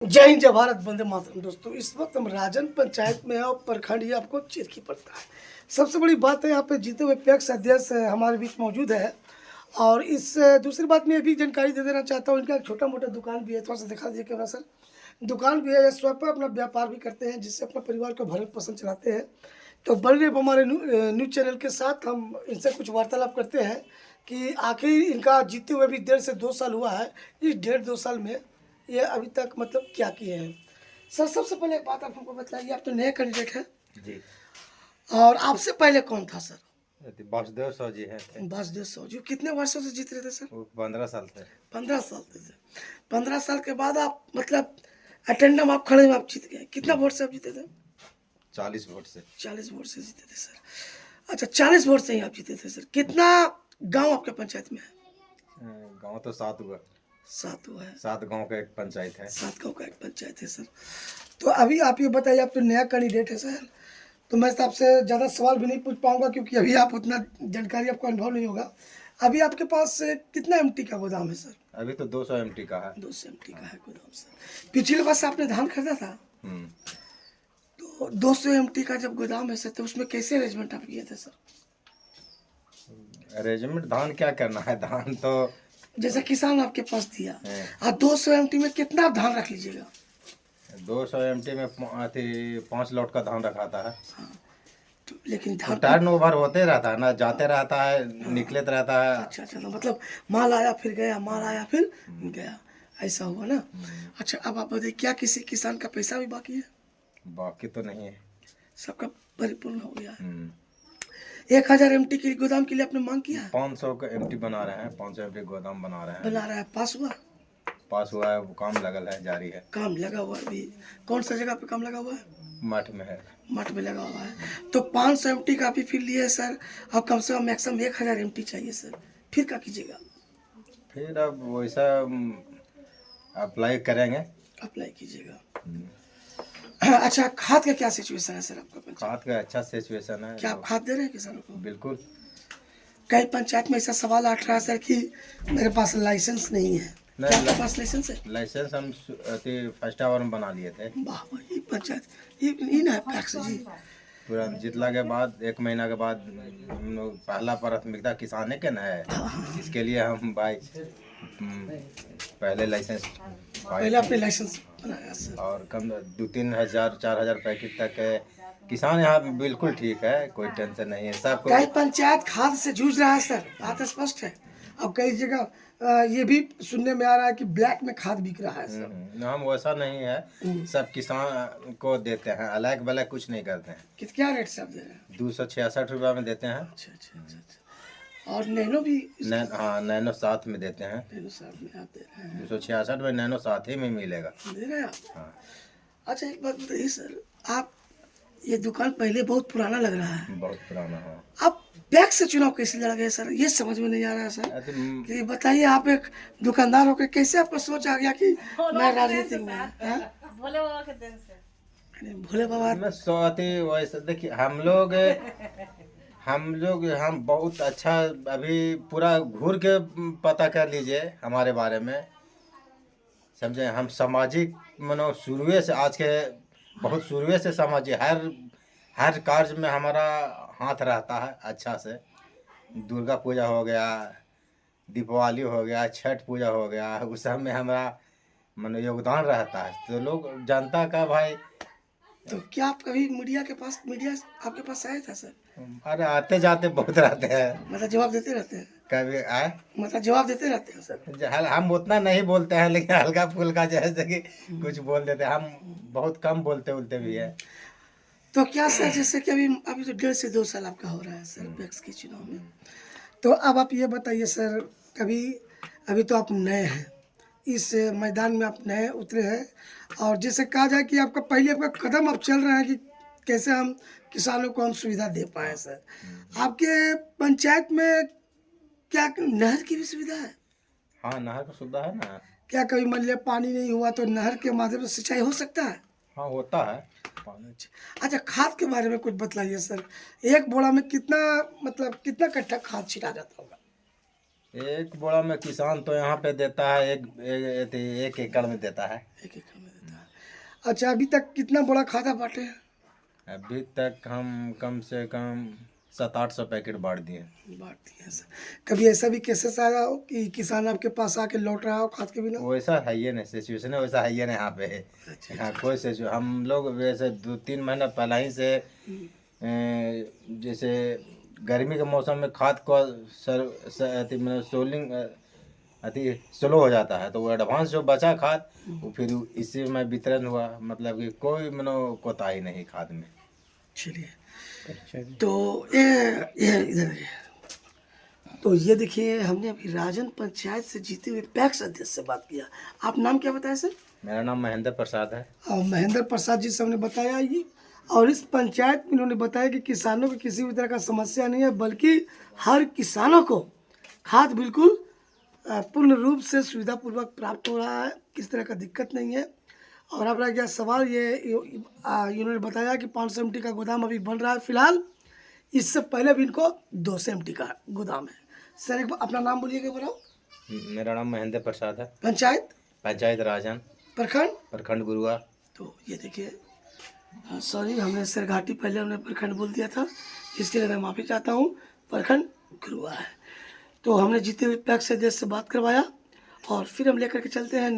जय हिंद जय भारत वंदे मातरम। दोस्तों इस वक्त हम राजन पंचायत में हैं और प्रखंड ये आपको चिरकी पड़ता है। सबसे बड़ी बात है यहाँ पे जीते हुए पैक्स अध्यक्ष हमारे बीच मौजूद है। और इस दूसरी बात मैं भी जानकारी दे देना चाहता हूँ, इनका एक छोटा मोटा दुकान भी है, थोड़ा सा दिखा दीजिए कैमरा सर। दुकान भी है, ये स्वयं पर अपना व्यापार भी करते हैं जिससे अपने परिवार को भरण पोषण चलाते हैं। तो बड़े हमारे न्यूज़ चैनल के साथ हम इनसे कुछ वार्तालाप करते हैं कि आखिर इनका जीते हुए भी 1.5 से 2 साल हुआ है। इस 1.5-2 साल में ये अभी तक मतलब क्या किए हैं। सर सबसे पहले एक बात आप हमको बताइए, आप तो नए कैंडिडेट हैं जी। और आपसे पहले कौन था सर? वासुदेव साहू जी है। वासुदेव साहू जी कितने वर्षों से जीत रहे थे सर? वो 15 साल थे। 15 साल थे सर। 15 साल के बाद आप मतलब अटेंडम आप खड़े में आप जीत गए। कितना वोट से आप जीते थे? 40 वोट से। 40 वोट से जीते थे सर। अच्छा 40 वोट से ही आप जीते थे सर। कितना गांव आपके पंचायत में है? गांव तो 7 हुआ। 7 हुआ है। 7 गांव का एक पंचायत है। 7 गांव का एक पंचायत है सर। तो अभी आप ये बताइए, आप तो नया कैंडिडेट है सर, तो मैं तो आपसे ज़्यादा सवाल भी नहीं पूछ पाऊंगा क्योंकि अभी आप उतना जानकारी आपको अनुभव नहीं होगा। अभी आपके पास कितना एमटी का गोदाम है सर? अभी तो 200 एमटी का है। 200 एमटी का है गोदाम सर। पिछले वर्ष आपने धान खरीदा था, तो 200 एमटी का जब गोदाम है सर, तो उसमें कैसे अरेंजमेंट आप किए थे सर? अरेंजमेंट धान क्या करना है, धान तो जैसे किसान आपके पास दिया और 200 एमटी में कितना आप धान रख लीजिएगा? 200 एमटी में 5 लौट का धान रखाता है। तो लेकिन तो धान टर्न ओवर होते रहता है ना, जाते रहता है, निकलते रहता है। अच्छा अच्छा, तो मतलब माल आया फिर गया, माल आया फिर गया, ऐसा हुआ ना। अच्छा अब आप बताइए, क्या किसी किसान का पैसा भी बाकी है? बाकी तो नहीं है, सबका परिपूर्ण हो गया है। 1000 एमटी के गोदाम के लिए आपने मांग किया है? 500 का एमटी बना रहे हैं, 500 एमटी गोदाम बना रहे हैं। बना रहा है, पास हुआ? पास हुआ है, वो काम लगल है, जारी है। काम लगा हुआ है अभी? कौन सा जगह पे काम लगा हुआ है? मठ में है। मठ में लगा हुआ है। तो 500 एमटी का भी फिर लिए सर, और कम से कम मैक्सिमम 1000 एमटी चाहिए सर, फिर क्या कीजिएगा? फिर अब वैसा अप्लाई करेंगे। अप्लाई कीजिएगा। अच्छा खाद का क्या सिचुएशन है सर आपका पंचायत? खाद का अच्छा सिचुएशन है। क्या आप खाद दे रहे हैं किसानों को? बिल्कुल। कई पंचायत में ऐसा सवाल उठ रहा है सर कि मेरे पास लाइसेंस नहीं है। क्या आपके पास लाइसेंस है? लाइसेंस हम फर्स्ट आवर में बना लिए थे। वाह वाह, ये पंचायत ये ना है पैक्स जी। तुरंत जितला के बाद 1 महीना के बाद हम लोग पहला प्राथमिकता किसाने के न है, इसके लिए हम भाई पहले लाइसेंस पहले आपने लाइसेंस बनाया सर। और कम 2-3 हज़ार 4,000 पैकेट तक है। किसान यहाँ पे बिल्कुल ठीक है, कोई टेंशन नहीं है। सब कई पंचायत खाद से जूझ रहा है सर, बात स्पष्ट है। और कई जगह ये भी सुनने में आ रहा है कि ब्लैक में खाद बिक रहा है सर। हम वैसा नहीं है, सब किसान को देते हैं, अलग बलग कुछ नहीं करते हैं। क्या रेट से आप दे रहे हैं? 266 रुपये में देते हैं। अच्छा अच्छा अच्छा अच्छा। और नैनो भी? हाँ, नैनो साथ में देते हैं। नैनो साथ में आप दे रहे हैं? 266 में नैनो साथ ही में मिलेगा। दे रहे हैं आप? हाँ। अच्छा एक बात बताइए सर, आप ये दुकान पहले बहुत पुराना लग रहा है, बहुत पुराना है। आप पैक्स से चुनाव कैसे लड़ गए सर, ये समझ में नहीं आ रहा है सर। कि बताइए, आप एक दुकानदार होकर कैसे आपको सोच आ गया कि मैं राजनीति में? भोले बाबा के दिन से। भोले बाबा मैं वैसे देखिए, हम बहुत अच्छा अभी पूरा घूर के पता कर लीजिए हमारे बारे में, समझे। हम सामाजिक मनो शुरुए से आज के बहुत शुरुए से सामाजिक हर कार्य में हमारा हाथ रहता है अच्छा से। दुर्गा पूजा हो गया, दीपावली हो गया, छठ पूजा हो गया, उस सब में हमारा मनो योगदान रहता है। तो लोग जनता का भाई। तो क्या आप कभी मीडिया आपके पास आया था सर? अरे आते जाते बहुत रहते हैं। मतलब जवाब देते रहते हैं? कभी आए, मतलब जवाब देते रहते हैं सर? हम उतना नहीं बोलते हैं, लेकिन हल्का फुल्का जैसे कि कुछ बोल देते हैं। हम बहुत कम बोलते उलते भी है। तो क्या सर, जैसे कि अभी तो 1.5 से 2 साल आपका हो रहा है सर पैक्स के चुनाव में, तो अब आप ये बताइए सर, कभी अभी तो आप नए हैं इस मैदान में, आप नए उतरे हैं, और जैसे कहा जाए कि आपका कदम आप चल रहे हैं कि कैसे हम किसानों को हम सुविधा दे पाए सर। आपके पंचायत में क्या नहर की भी सुविधा है? हाँ, नहर की सुविधा है ना। क्या कभी मान लिया पानी नहीं हुआ तो नहर के माध्यम से सिंचाई हो सकता है? हाँ, होता है पानी। अच्छा खाद के बारे में कुछ बताइए सर। एक बोरा में कितना कट्टा खाद छिटा जाता होगा? एक बोरा में किसान तो यहाँ पे देता है एक एकड़ में देता है। 1 एकड़ में देता है। अच्छा, अभी तक कितना बड़ा खाता बांटे हैं? अभी तक हम कम से कम 700-800 पैकेट बांट दिए। बांट दिए हैं सर। कभी ऐसा भी केसेस आया हो कि किसान आपके पास आके लौट रहा हो खाद के बिना? वैसा है ही नहीं, सिचुएशन है वैसा है ही नहीं यहाँ पे। अच्छा, हाँ, कोई सिचुएशन हम लोग वैसे 2-3 महीना पहले ही से जैसे गर्मी के मौसम में खाद को अति मतलब सोलिंग अति स्लो हो जाता है, तो वो एडवांस जो बचा खाद वो फिर इसी में वितरण हुआ, मतलब कि कोई मनो कोताही नहीं खाद में। चलिए, तो ये इधर है। तो ये देखिए, हमने अभी राजन पंचायत से जीते हुए पैक्स अध्यक्ष से बात किया। आप नाम क्या बताया सर? मेरा नाम महेंद्र प्रसाद है। और महेंद्र प्रसाद जी से हमने बताया ये, और इस पंचायत में इन्होंने बताया कि किसानों को किसी भी तरह का समस्या नहीं है, बल्कि हर किसानों को खाद बिल्कुल पूर्ण रूप से सुविधापूर्वक प्राप्त हो रहा है, किसी तरह का दिक्कत नहीं है। और आप रह गया सवाल ये इन्होंने बताया कि 500 MT का गोदाम अभी बन रहा है फिलहाल, इससे पहले भी इनको 200 MT का गोदाम है। सर एक बार अपना नाम बोलिएगा बताओ। मेरा नाम महेंद्र प्रसाद है। पंचायत राजन, प्रखंड गुरुआ। तो ये देखिए, सॉरी हमने सरघाटी पहले हमने प्रखंड बोल दिया था, इसके लिए मैं माफ़ी चाहता हूँ। प्रखंड गुरुआ है। तो हमने जीते हुए पैक्स अध्यक्ष से बात करवाया और फिर हम लेकर के चलते हैं